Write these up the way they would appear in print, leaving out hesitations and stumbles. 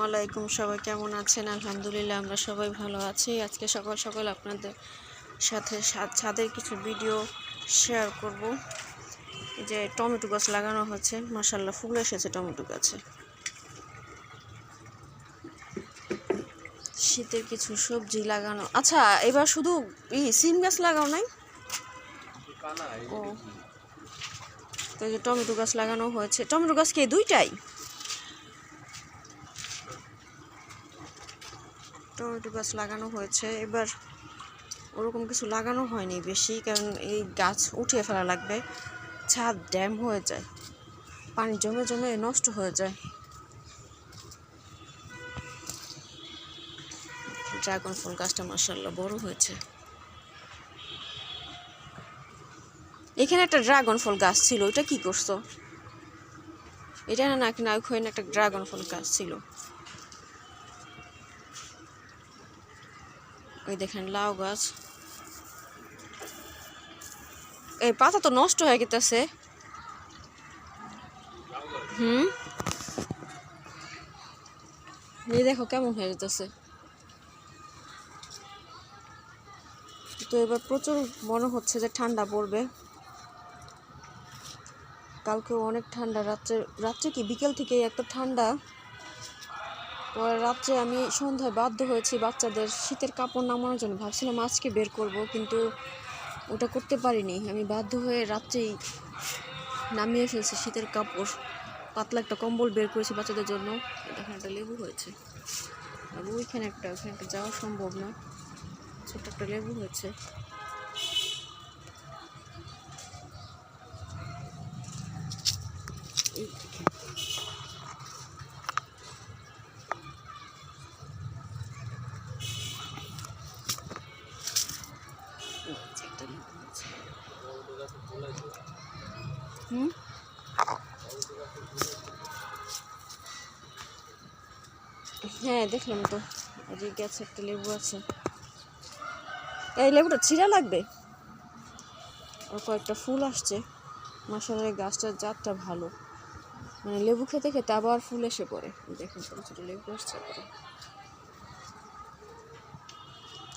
আলাইকুম, সবাই কেমন আছেন? আলহামদুলিল্লাহ আমরা সবাই ভালো আছি। আজকে সকাল সকাল আপনাদের সাথে ছাদের কিছু ভিডিও শেয়ার করব। এই যে টমেটো গাছ লাগানো হচ্ছে, মাশাআল্লাহ ফুল এসেছে টমেটো গাছে। শীতের কিছু সবজি লাগানো। আচ্ছা, এবার শুধু সিম গাছ লাগাও নাই? ও, তো এই যে টমেটো গাছ লাগানো হয়েছে। টমেটো গাছ কি দুইটাই? টমেটো গাছ লাগানো হয়েছে। এবার ওরকম কিছু লাগানো হয়নি বেশি, কারণ এই গাছ উঠিয়ে ফেলা লাগবে। ছাদ ড্যাম হয়ে যায়, পানি জমে জমে নষ্ট হয়ে যায়। ড্রাগন ফল গাছটা মাশাআল্লাহ বড় হয়েছে। এখানে একটা ড্রাগন ফল গাছ ছিল, ওইটা কি করছো? এটা না নাকি না, ওইখানে একটা ড্রাগন ফল গাছ ছিল। ওই দেখেন লাউ গাছ। এই পাতা তো নষ্ট হয়ে গেছে। এই দেখো কেমন হয়ে যেতেছে। তো এবার প্রচুর মনে হচ্ছে যে ঠান্ডা পড়বে। কালকেও অনেক ঠান্ডা, রাত্রে কি বিকেল থেকে এত ঠান্ডা। পরে রাত্রে আমি সন্ধ্যায় বাধ্য হয়েছি বাচ্চাদের শীতের কাপড় নামানোর জন্য। ভাবছিলাম আজকে বের করব, কিন্তু ওটা করতে পারিনি। আমি বাধ্য হয়ে রাত্রেই নামিয়ে ফেলছি শীতের কাপড়। পাতলা একটা কম্বল বের করেছি বাচ্চাদের জন্য। এখানে একটা লেবু হয়েছে, আর ওইখানে একটা যাওয়া সম্ভব না। ছোট্ট একটা লেবু হয়েছে। হ্যাঁ দেখলাম তো, এই গাছে একটা লেবু আছে। এই লেবুটা ছিঁড়া লাগবে। আর কয়েকটা ফুল আসছে। মাশাআল্লাহ গাছটার জাতটা ভালো, মানে লেবু খেতে খেতে আবার ফুল এসে পড়ে। দেখুন ছোটো ছোটো লেবু আসছে পরে।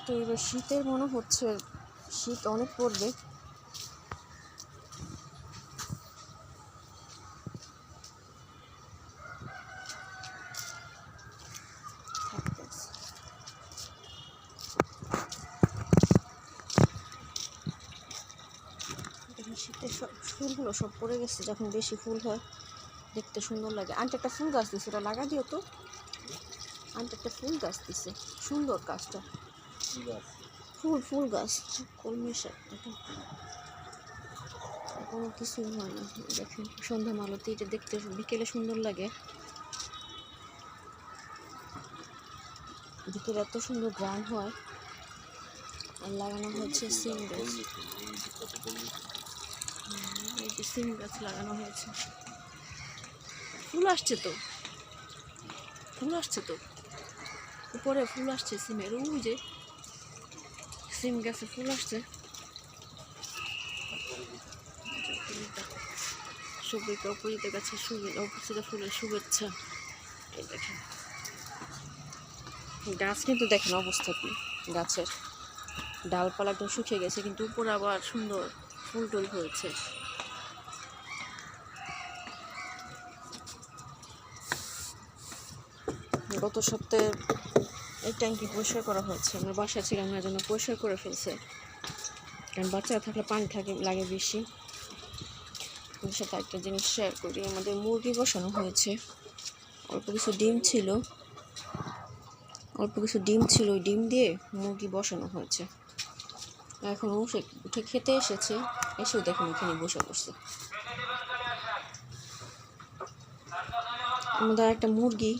তো এবার শীতের মনে হচ্ছে শীত অনেক পড়বে। শীতের সব ফুলগুলো সব পড়ে গেছে। যখন বেশি ফুল হয় দেখতে সুন্দর লাগে। আন্টি একটা ফুল গাছ দিছে, ওটা লাগা দিও তো। আন্টি একটা ফুল গাছ দিছে, সুন্দর গাছটা। ফুল গাছ কলমি শাক। কোনো কিছুই হয় না। দেখেন সন্ধ্যা মালতি, এটা দেখতে বিকেলে সুন্দর লাগে। বিকেলে এত সুন্দর গ্রাম হয়। আর লাগানো হয়েছে সিম গাছ। এই যে সিম গাছ লাগানো হয়েছে। ফুল আসছে তো উপরে ফুল আসছে সিমের। ওই যে সিম গাছে ফুল আসছে। সবাইকে অপরাজিতা গাছে অপরাজিতা ফুলের শুভেচ্ছা। এই দেখেন গাছ, কিন্তু দেখেন অবস্থা কি গাছের। ডালপালা একদম শুকিয়ে গেছে, কিন্তু উপরে আবার সুন্দর ফুল টুল হয়েছে। গত সপ্তাহে এই ট্যাঙ্কি পরিষ্কার করা হয়েছে। আমরা বাসায় ছিলাম না, জন্য পরিষ্কার করে ফেলছে। কারণ বাচ্চারা থাকলে পানি লাগে বেশি। ওদের সাথে একটা জিনিস শেয়ার করি। আমাদের মুরগি বসানো হয়েছে, অল্প কিছু ডিম ছিল। ওই ডিম দিয়ে মুরগি বসানো হয়েছে। এখন উঠে খেতে এসেছে, এসেও দেখুন এখানে বসে পড়ছে। আমাদের একটা মুরগি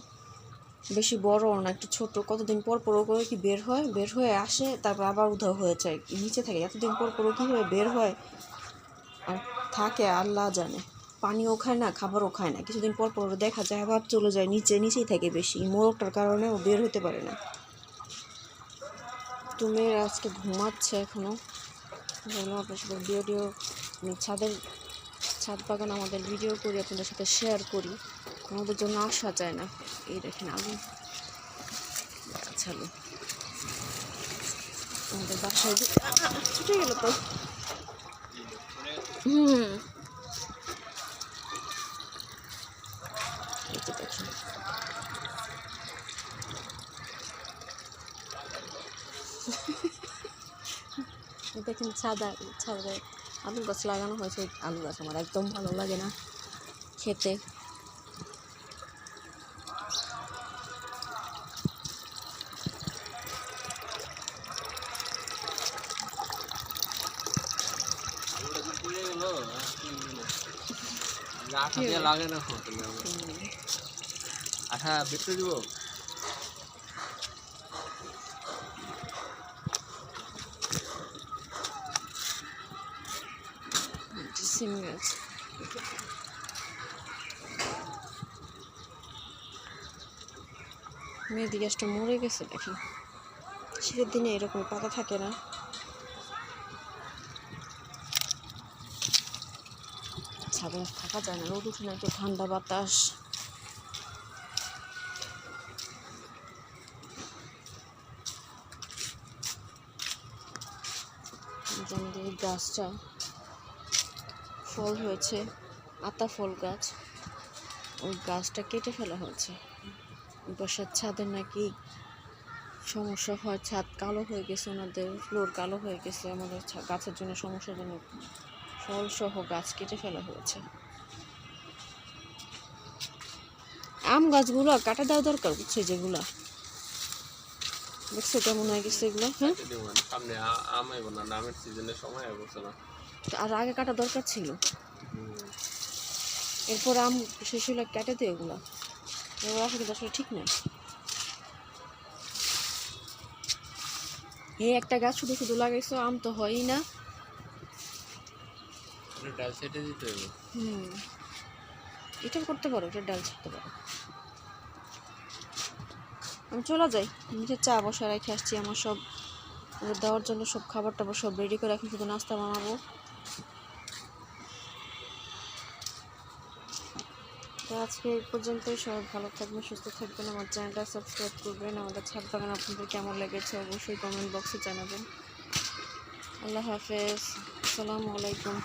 বেশি বড় না, একটু ছোট। কতদিন পর পর করে কি বের হয়ে আসে, তারপর আবার উধাও হয়ে যায়, নিচে থাকে। এতদিন পর কীভাবে বের হয় আর থাকে আল্লাহ জানে। পানিও খায় না, খাবারও খায় না। কিছুদিন পর দেখা যায় আবার চলে যায় নিচেই থাকে বেশি। মোরগটার কারণে ও বের হতে পারে না। তো মেয়েরা আজকে ঘুমাচ্ছে এখনো। বললাম আপনার সাথে ছাদ বাগান আমাদের ভিডিও করি, আপনাদের সাথে শেয়ার করি। আমাদের জন্য আসা যায় না। এই দেখেন আলু আলু আমাদের বাসায় ছুটে গেল তো। এই যে দেখেন দেখেন ছাদে আলু গাছ লাগানো হয়েছে। আলু গাছ আমার একদম ভালো লাগে না খেতে। আঠা বেচতে দিব। সিম গাছ মেহেদি গাছটা মরে গেছে দেখেন। শীতের দিনে এরকম পাতা থাকে না। ছাদে থাকা যায় না, রোদ উঠে না, একটু ঠান্ডা বাতাস। আমাদের এই গাছটা ফল হয়েছে, আতা ফল গাছ, ওই গাছটা কেটে ফেলা হয়েছে। বসার ছাদের নাকি সমস্যা হয়, ছাদ কালো হয়ে গেছে, ওনাদের ফ্লোর কালো হয়ে গেছে। আমাদের গাছের জন্য সমস্যাজনক, ফল সহ গাছ কেটে ফেলা হয়েছে। আম গাছগুলো কাটা দেওয়া দরকার, বুঝছো? যেগুলা দেখছো কেমন হয়ে গেছে এগুলো। হ্যাঁ, সামনে আম আইব না, আমের সিজনের সময় আইবছে না, আর আগে কাটা দরকার ছিল। এরপর আম শেষ হলে কেটে দেয় এগুলা, এগুলো রাখা কিন্তু আসলে ঠিক নয়। এই একটা গাছ শুধু শুধু লাগাইছো, আম তো হয়ই না। ডাল সেটে দিতে হবে। এটা করতে পারো, এটা ডাল ছাড়তে পারো। আমি চলে যাই, নিচে চা বসা রেখে আসছি। আমার সব দেওয়ার জন্য সব খাবার টাবার সব রেডি করে, এখন শুধু নাস্তা বানাবো। তো আজকে এই পর্যন্তই। সবাই ভালো থাকবেন, সুস্থ থাকবেন। আমার চ্যানেলটা সাবস্ক্রাইব করবেন। আমাদের ছাদ বাগান আপনাদের কেমন লেগেছে অবশ্যই কমেন্ট বক্সে জানাবেন। আল্লাহ হাফেজ, আসসালামু আলাইকুম।